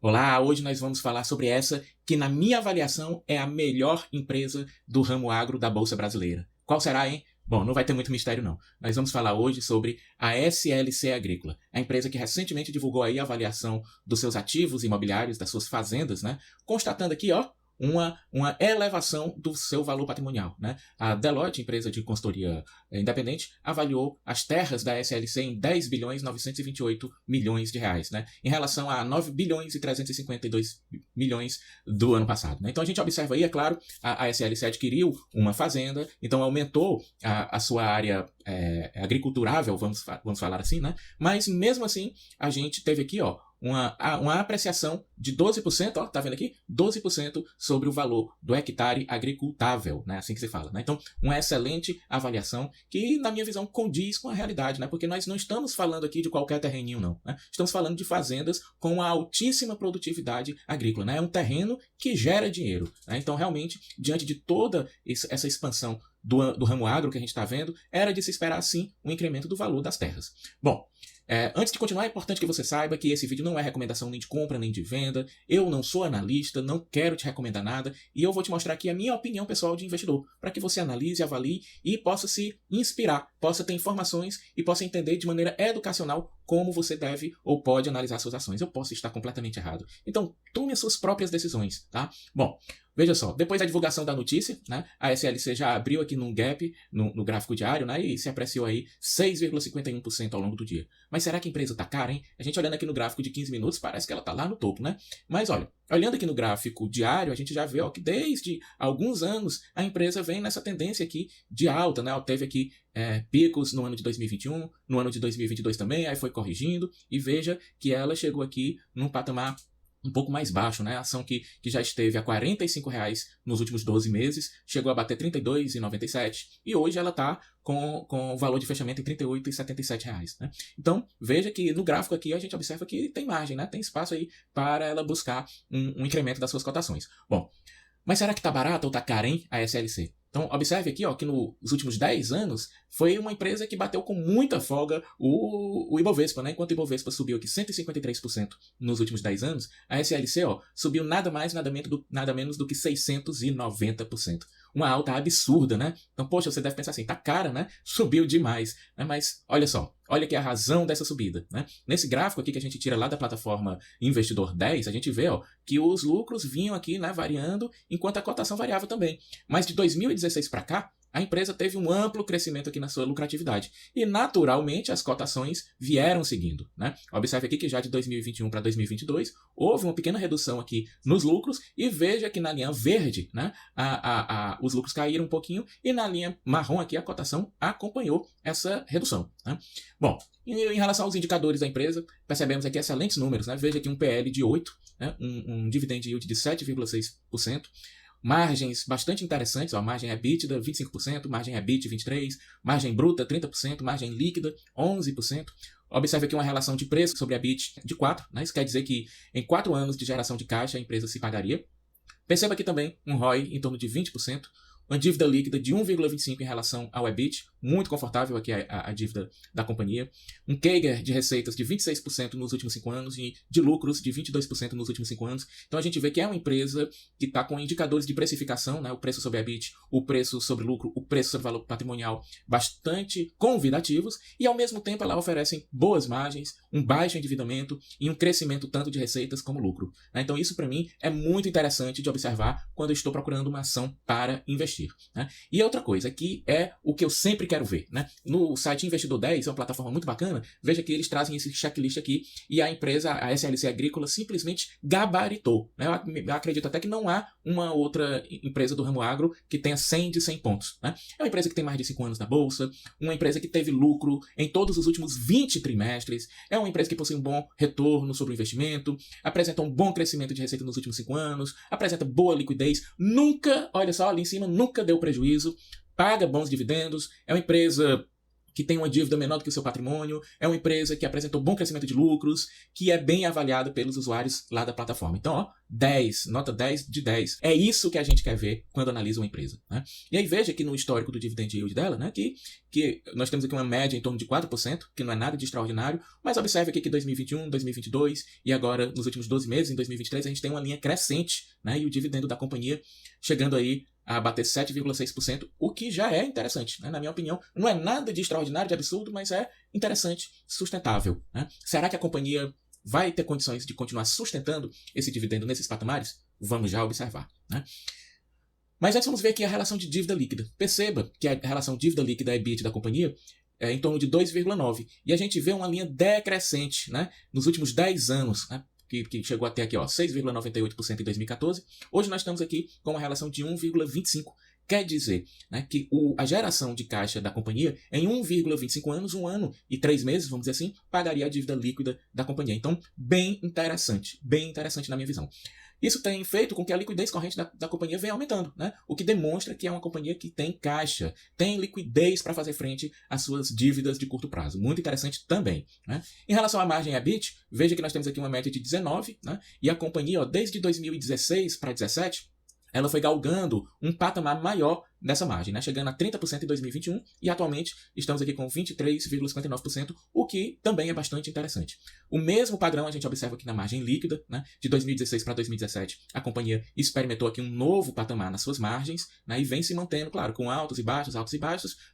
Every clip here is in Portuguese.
Olá, hoje nós vamos falar sobre essa que, na minha avaliação, é a melhor empresa do ramo agro da Bolsa Brasileira. Qual será, hein? Bom, não vai ter muito mistério não. Nós vamos falar hoje sobre a SLC Agrícola, a empresa que recentemente divulgou aí a avaliação dos seus ativos imobiliários, das suas fazendas, né? Constatando aqui, ó, uma elevação do seu valor patrimonial, né? A Deloitte, empresa de consultoria independente, avaliou as terras da SLC em 10 bilhões 928 milhões de reais, né? Em relação a 9 bilhões e 352 milhões do ano passado, né? Então a gente observa aí, é claro, a SLC adquiriu uma fazenda, então aumentou a sua área agriculturável, vamos falar assim, né? Mas mesmo assim, a gente teve aqui, ó, uma apreciação de 12%, ó, tá vendo aqui? 12% sobre o valor do hectare agricultável, né? Assim que se fala, né? Então, uma excelente avaliação que, na minha visão, condiz com a realidade, né? Porque nós não estamos falando aqui de qualquer terreninho, não, né? Estamos falando de fazendas com uma altíssima produtividade agrícola, né? É um terreno que gera dinheiro, né? Então, realmente, diante de toda essa expansão do ramo agro que a gente está vendo, era de se esperar, sim, um incremento do valor das terras. Bom, antes de continuar, é importante que você saiba que esse vídeo não é recomendação nem de compra, nem de venda. Eu não sou analista, não quero te recomendar nada, e eu vou te mostrar aqui a minha opinião pessoal de investidor, para que você analise, avalie e possa se inspirar, possa ter informações e possa entender de maneira educacional como você deve ou pode analisar suas ações. Eu posso estar completamente errado. Então, tome as suas próprias decisões, tá? Bom, veja só, depois da divulgação da notícia, né, a SLC já abriu aqui num gap no gráfico diário, né, e se apreciou aí 6,51% ao longo do dia. Mas será que a empresa está cara, hein? A gente olhando aqui no gráfico de 15 minutos, parece que ela está lá no topo, né? Mas olha, olhando aqui no gráfico diário, a gente já vê, ó, que desde alguns anos a empresa vem nessa tendência aqui de alta, né? Ela teve aqui picos no ano de 2021, no ano de 2022 também, aí foi corrigindo, e veja que ela chegou aqui num patamar um pouco mais baixo, né? A ação que já esteve a R$ 45 nos últimos 12 meses, chegou a bater R$ 32,97 e hoje ela está com o valor de fechamento em R$ 38,77, né? Então, veja que no gráfico aqui a gente observa que tem margem, né? Tem espaço aí para ela buscar um incremento das suas cotações. Bom, mas será que está barata ou está cara, hein, a SLC? Então, observe aqui, ó, que nos últimos 10 anos foi uma empresa que bateu com muita folga o Ibovespa, né? Enquanto o Ibovespa subiu aqui 153% nos últimos 10 anos, a SLC, ó, subiu nada mais, nada menos do que 690%. Uma alta absurda, né? Então, poxa, você deve pensar assim, tá cara, né? Subiu demais, né? Mas olha só, olha aqui a razão dessa subida, né? Nesse gráfico aqui que a gente tira lá da plataforma Investidor 10, a gente vê, ó, que os lucros vinham aqui, né, variando, enquanto a cotação variava também. Mas de 2016 para cá, a empresa teve um amplo crescimento aqui na sua lucratividade. E, naturalmente, as cotações vieram seguindo, né? Observe aqui que já de 2021 para 2022, houve uma pequena redução aqui nos lucros, e veja que na linha verde, né, os lucros caíram um pouquinho, e na linha marrom aqui a cotação acompanhou essa redução, né? Bom, em relação aos indicadores da empresa, percebemos aqui excelentes números, né? Veja aqui um PL de 8, né? um dividend yield de 7,6%, margens bastante interessantes, ó, margem EBITDA 25%, margem EBIT 23%, margem bruta 30%, margem líquida 11%. Observe aqui uma relação de preço sobre EBIT de 4, né? Isso quer dizer que em 4 anos de geração de caixa a empresa se pagaria. Perceba aqui também um ROI em torno de 20%, uma dívida líquida de 1,25 em relação ao EBIT, muito confortável aqui a dívida da companhia, um CAGR de receitas de 26% nos últimos 5 anos e de lucros de 22% nos últimos 5 anos. Então a gente vê que é uma empresa que está com indicadores de precificação, né, o preço sobre EBIT, o preço sobre lucro, o preço sobre valor patrimonial bastante convidativos, e ao mesmo tempo ela oferece boas margens, um baixo endividamento e um crescimento tanto de receitas como lucro, né? Então isso para mim é muito interessante de observar quando eu estou procurando uma ação para investir, né? E outra coisa que é o que eu sempre quero ver, né? No site Investidor 10, é uma plataforma muito bacana, veja que eles trazem esse checklist aqui e a empresa, a SLC Agrícola, simplesmente gabaritou, né? Eu acredito até que não há uma outra empresa do ramo agro que tenha 100 de 100 pontos, né? É uma empresa que tem mais de 5 anos na bolsa, uma empresa que teve lucro em todos os últimos 20 trimestres, é uma empresa que possui um bom retorno sobre o investimento, apresenta um bom crescimento de receita nos últimos 5 anos, apresenta boa liquidez, nunca, olha só ali em cima, nunca deu prejuízo, paga bons dividendos, é uma empresa que tem uma dívida menor do que o seu patrimônio, é uma empresa que apresentou bom crescimento de lucros, que é bem avaliada pelos usuários lá da plataforma. Então, ó, 10, nota 10 de 10. É isso que a gente quer ver quando analisa uma empresa, né? E aí veja aqui no histórico do dividend yield dela, né, que nós temos aqui uma média em torno de 4%, que não é nada de extraordinário, mas observe aqui que 2021, 2022 e agora nos últimos 12 meses, em 2023, a gente tem uma linha crescente, né, e o dividendo da companhia chegando aí a bater 7,6%, o que já é interessante, né? Na minha opinião. Não é nada de extraordinário, de absurdo, mas é interessante, sustentável, né? Será que a companhia vai ter condições de continuar sustentando esse dividendo nesses patamares? Vamos já observar, né? Mas antes vamos ver aqui a relação de dívida líquida. Perceba que a relação dívida líquida EBIT da companhia é em torno de 2,9. E a gente vê uma linha decrescente, né, nos últimos 10 anos, né? Que chegou até aqui, 6,98% em 2014. Hoje nós estamos aqui com uma relação de 1,25. Quer dizer, né, que a geração de caixa da companhia, em 1,25 anos, 1 ano e 3 meses, vamos dizer assim, pagaria a dívida líquida da companhia. Então, bem interessante na minha visão. Isso tem feito com que a liquidez corrente da companhia venha aumentando, né? O que demonstra que é uma companhia que tem caixa, tem liquidez para fazer frente às suas dívidas de curto prazo. Muito interessante também, né? Em relação à margem EBIT, veja que nós temos aqui uma média de 19, né? E a companhia, desde 2016 para 2017, ela foi galgando um patamar maior dessa margem, né? Chegando a 30% em 2021 e atualmente estamos aqui com 23,59%, o que também é bastante interessante. O mesmo padrão a gente observa aqui na margem líquida, né? De 2016 para 2017, a companhia experimentou aqui um novo patamar nas suas margens, né? E vem se mantendo, claro, com altos e baixos,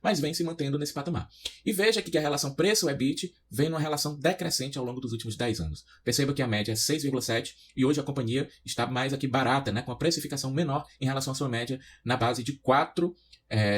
mas vem se mantendo nesse patamar. E veja aqui que a relação preço-EBIT vem numa relação decrescente ao longo dos últimos 10 anos. Perceba que a média é 6,7 e hoje a companhia está mais aqui barata, né? Com a precificação menor em relação à sua média na base de 4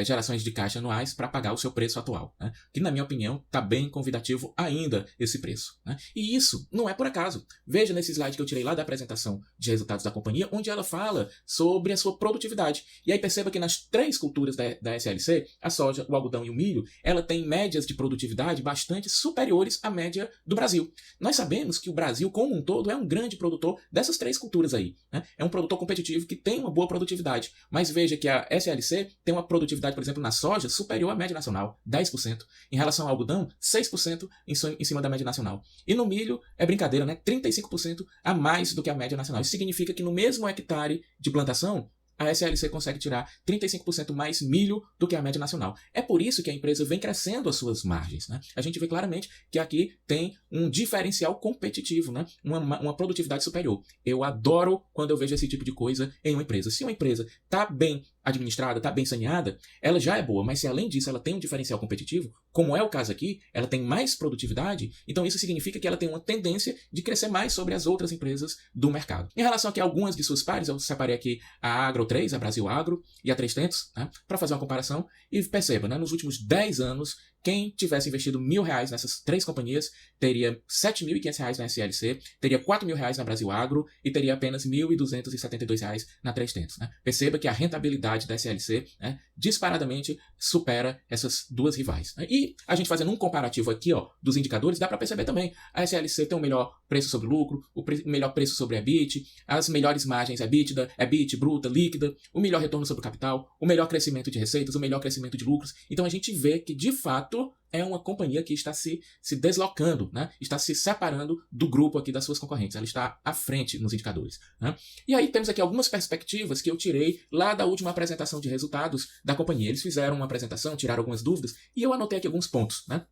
gerações de caixa anuais para pagar o seu preço atual, né? Que, na minha opinião, está bem convidativo ainda esse preço, né? E isso não é por acaso. Veja nesse slide que eu tirei lá da apresentação de resultados da companhia, onde ela fala sobre a sua produtividade. E aí perceba que nas 3 culturas da SLC, a soja, o algodão e o milho, ela tem médias de produtividade bastante superiores à média do Brasil. Nós sabemos que o Brasil, como um todo, é um grande produtor dessas 3 culturas aí, né? É um produtor competitivo que tem uma boa produtividade. Mas veja que a SLC tem uma produtividade, por exemplo, na soja, superior à média nacional, 10%. Em relação ao algodão, 6% em cima da média nacional. E no milho, é brincadeira, né? 35% a mais do que a média nacional. Isso significa que no mesmo hectare de plantação, a SLC consegue tirar 35% mais milho do que a média nacional. É por isso que a empresa vem crescendo as suas margens, né? A gente vê claramente que aqui tem um diferencial competitivo, né? Uma produtividade superior. Eu adoro quando eu vejo esse tipo de coisa em uma empresa. Se uma empresa está bem administrada, está bem saneada, ela já é boa, mas se além disso ela tem um diferencial competitivo, como é o caso aqui, ela tem mais produtividade, então isso significa que ela tem uma tendência de crescer mais sobre as outras empresas do mercado. Em relação aqui a algumas de suas pares, eu separei aqui a Agro 3, a Brasil Agro e a 3tentos, né, para fazer uma comparação, e perceba, né, nos últimos 10 anos, quem tivesse investido R$1.000 nessas 3 companhias teria R$7.500 na SLC, teria R$4.000 na Brasil Agro e teria apenas R$1.272 na 3tentos. Né? Perceba que a rentabilidade da SLC, né, disparadamente supera essas duas rivais. Né? E a gente fazendo um comparativo aqui dos indicadores, dá para perceber também. A SLC tem o melhor preço sobre lucro, o melhor preço sobre EBIT, as melhores margens EBITDA, EBIT, bruta, líquida, o melhor retorno sobre o capital, o melhor crescimento de receitas, o melhor crescimento de lucros. Então a gente vê que, de fato, é uma companhia que está se deslocando, né? Está se separando do grupo aqui das suas concorrentes. Ela está à frente nos indicadores. Né? E aí temos aqui algumas perspectivas que eu tirei lá da última apresentação de resultados da companhia. Eles fizeram uma apresentação, tiraram algumas dúvidas e eu anotei aqui alguns pontos, né?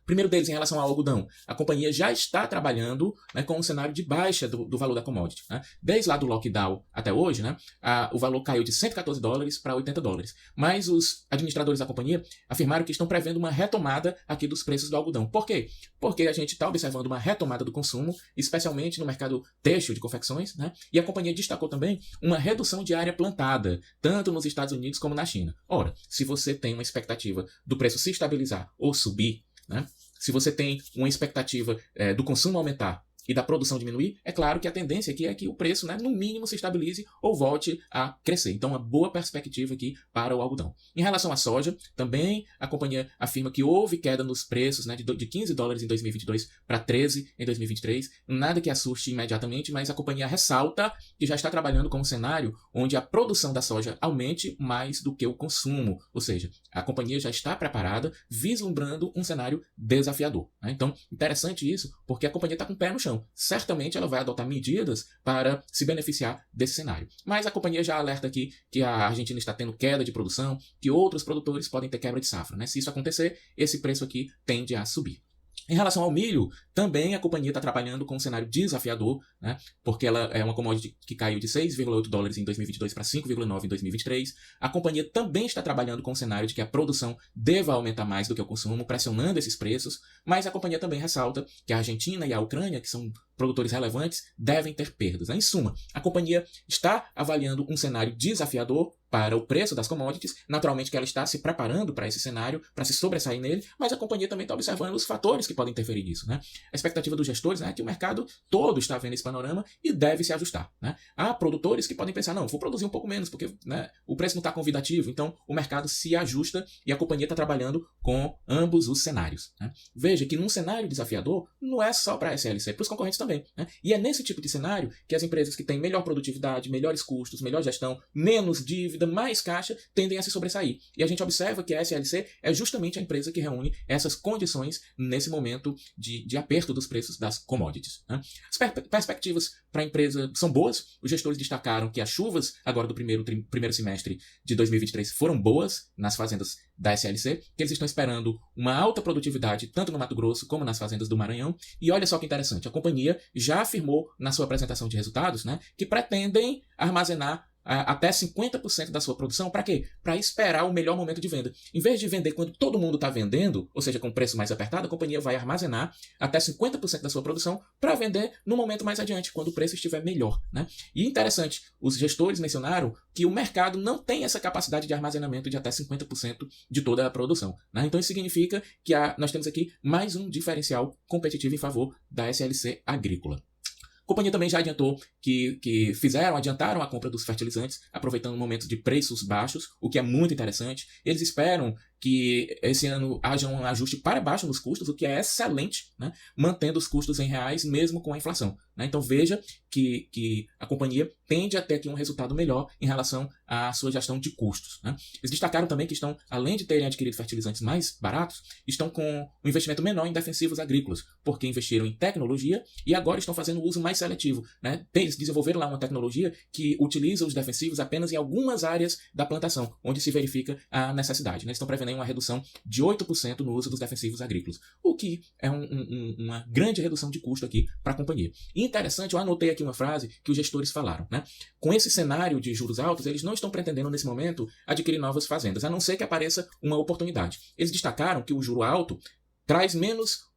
Primeiro deles, em relação ao algodão, a companhia já está trabalhando, né, com um cenário de baixa do valor da commodity. Né? Desde lá do lockdown até hoje, né, o valor caiu de $114 para $80. Mas os administradores da companhia afirmaram que estão prevendo uma retomada aqui dos preços do algodão. Por quê? Porque a gente está observando uma retomada do consumo, especialmente no mercado têxtil de confecções, né? E a companhia destacou também uma redução de área plantada, tanto nos Estados Unidos como na China. Ora, se você tem uma expectativa do preço se estabilizar ou subir, né? Se você tem uma expectativa do consumo aumentar e da produção diminuir, é claro que a tendência aqui é que o preço, né, no mínimo, se estabilize ou volte a crescer. Então, uma boa perspectiva aqui para o algodão. Em relação à soja, também a companhia afirma que houve queda nos preços, né, de $15 em 2022 para 13 em 2023. Nada que assuste imediatamente, mas a companhia ressalta que já está trabalhando com um cenário onde a produção da soja aumente mais do que o consumo. Ou seja, a companhia já está preparada, vislumbrando um cenário desafiador, né? Então, interessante isso, porque a companhia está com o pé no chão. Certamente ela vai adotar medidas para se beneficiar desse cenário. Mas a companhia já alerta aqui que a Argentina está tendo queda de produção, que outros produtores podem ter quebra de safra, né? Se isso acontecer, esse preço aqui tende a subir. Em relação ao milho, também a companhia está trabalhando com um cenário desafiador, né? Porque ela é uma commodity que caiu de $6,8 em 2022 para 5,9 em 2023. A companhia também está trabalhando com um cenário de que a produção deva aumentar mais do que o consumo, pressionando esses preços, mas a companhia também ressalta que a Argentina e a Ucrânia, que são produtores relevantes, devem ter perdas. Em suma, a companhia está avaliando um cenário desafiador para o preço das commodities, naturalmente que ela está se preparando para esse cenário, para se sobressair nele, mas a companhia também está observando os fatores que podem interferir nisso, né? A expectativa dos gestores, né, é que o mercado todo está vendo esse panorama e deve se ajustar, né? Há produtores que podem pensar, não, vou produzir um pouco menos, porque, né, o preço não está convidativo, então o mercado se ajusta e a companhia está trabalhando com ambos os cenários, né? Veja que num cenário desafiador, não é só para a SLC, para os concorrentes também, né? E é nesse tipo de cenário que as empresas que têm melhor produtividade, melhores custos, melhor gestão, menos dívida, mais caixa, tendem a se sobressair. E a gente observa que a SLC é justamente a empresa que reúne essas condições nesse momento de aperto dos preços das commodities, né? As perspectivas para a empresa são boas. Os gestores destacaram que as chuvas agora do primeiro semestre de 2023 foram boas nas fazendas da SLC, que eles estão esperando uma alta produtividade tanto no Mato Grosso como nas fazendas do Maranhão. E olha só que interessante, a companhia já afirmou na sua apresentação de resultados, né, que pretendem armazenar até 50% da sua produção. Para quê? Para esperar o melhor momento de venda. Em vez de vender quando todo mundo está vendendo, ou seja, com preço mais apertado, a companhia vai armazenar até 50% da sua produção para vender no momento mais adiante, quando o preço estiver melhor, né? E interessante, os gestores mencionaram que o mercado não tem essa capacidade de armazenamento de até 50% de toda a produção, né? Então isso significa que nós temos aqui mais um diferencial competitivo em favor da SLC agrícola. A companhia também já adiantou que adiantaram a compra dos fertilizantes, aproveitando momentos de preços baixos, o que é muito interessante. Eles esperam que esse ano haja um ajuste para baixo nos custos, o que é excelente, né? Mantendo os custos em reais mesmo com a inflação, né? Então veja que a companhia tende a ter aqui um resultado melhor em relação à sua gestão de custos, né? Eles destacaram também que estão, além de terem adquirido fertilizantes mais baratos, estão com um investimento menor em defensivos agrícolas, porque investiram em tecnologia e agora estão fazendo uso mais seletivo, né? Eles desenvolveram lá uma tecnologia que utiliza os defensivos apenas em algumas áreas da plantação, onde se verifica a necessidade, né? Eles estão prevendo uma redução de 8% no uso dos defensivos agrícolas, o que é uma grande redução de custo aqui para a companhia. E interessante, eu anotei aqui uma frase que os gestores falaram, né? Com esse cenário de juros altos, eles não estão pretendendo nesse momento adquirir novas fazendas, a não ser que apareça uma oportunidade. Eles destacaram que o juro alto traz menos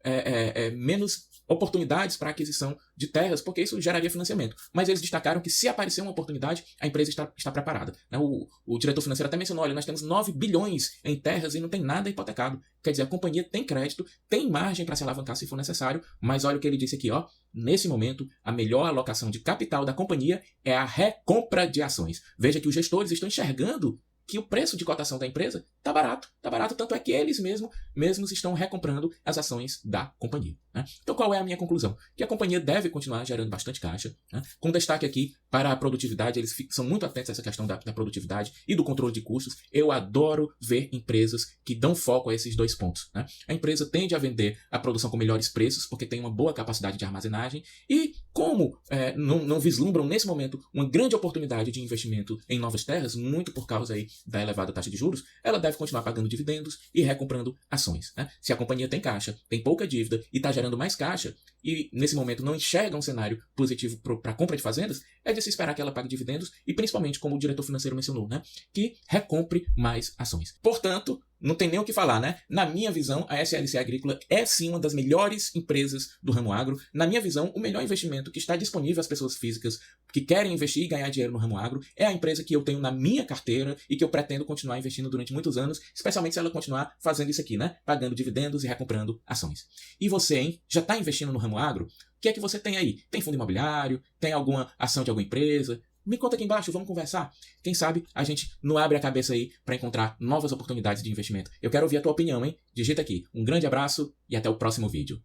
oportunidades para aquisição de terras, porque isso geraria financiamento. Mas eles destacaram que se aparecer uma oportunidade, a empresa está preparada, né? O diretor financeiro até mencionou, olha, nós temos 9 bilhões em terras e não tem nada hipotecado. Quer dizer, a companhia tem crédito, tem margem para se alavancar se for necessário, mas olha o que ele disse aqui, ó. Nesse momento, a melhor alocação de capital da companhia é a recompra de ações. Veja que os gestores estão enxergando que o preço de cotação da empresa está barato, tanto é que eles mesmos estão recomprando as ações da companhia, né? Então qual é a minha conclusão? Que a companhia deve continuar gerando bastante caixa, né? Com destaque aqui para a produtividade, eles são muito atentos a essa questão da produtividade e do controle de custos. Eu adoro ver empresas que dão foco a esses dois pontos, né? A empresa tende a vender a produção com melhores preços, porque tem uma boa capacidade de armazenagem e como não vislumbram nesse momento uma grande oportunidade de investimento em novas terras, muito por causa aí da elevada taxa de juros, ela deve continuar pagando dividendos e recomprando ações, né? Se a companhia tem caixa, tem pouca dívida e está gerando mais caixa, e nesse momento não enxerga um cenário positivo para a compra de fazendas, é de se esperar que ela pague dividendos e principalmente, como o diretor financeiro mencionou, né, que recompre mais ações. Portanto, não tem nem o que falar, né? Na minha visão, a SLC Agrícola é sim uma das melhores empresas do ramo agro. Na minha visão, o melhor investimento que está disponível às pessoas físicas que querem investir e ganhar dinheiro no ramo agro é a empresa que eu tenho na minha carteira e que eu pretendo continuar investindo durante muitos anos, especialmente se ela continuar fazendo isso aqui, né? Pagando dividendos e recomprando ações. E você, hein? Já está investindo no ramo agro? O que é que você tem aí? Tem fundo imobiliário? Tem alguma ação de alguma empresa? Me conta aqui embaixo, vamos conversar. Quem sabe a gente não abre a cabeça aí para encontrar novas oportunidades de investimento. Eu quero ouvir a tua opinião, hein? Digita aqui. Um grande abraço e até o próximo vídeo.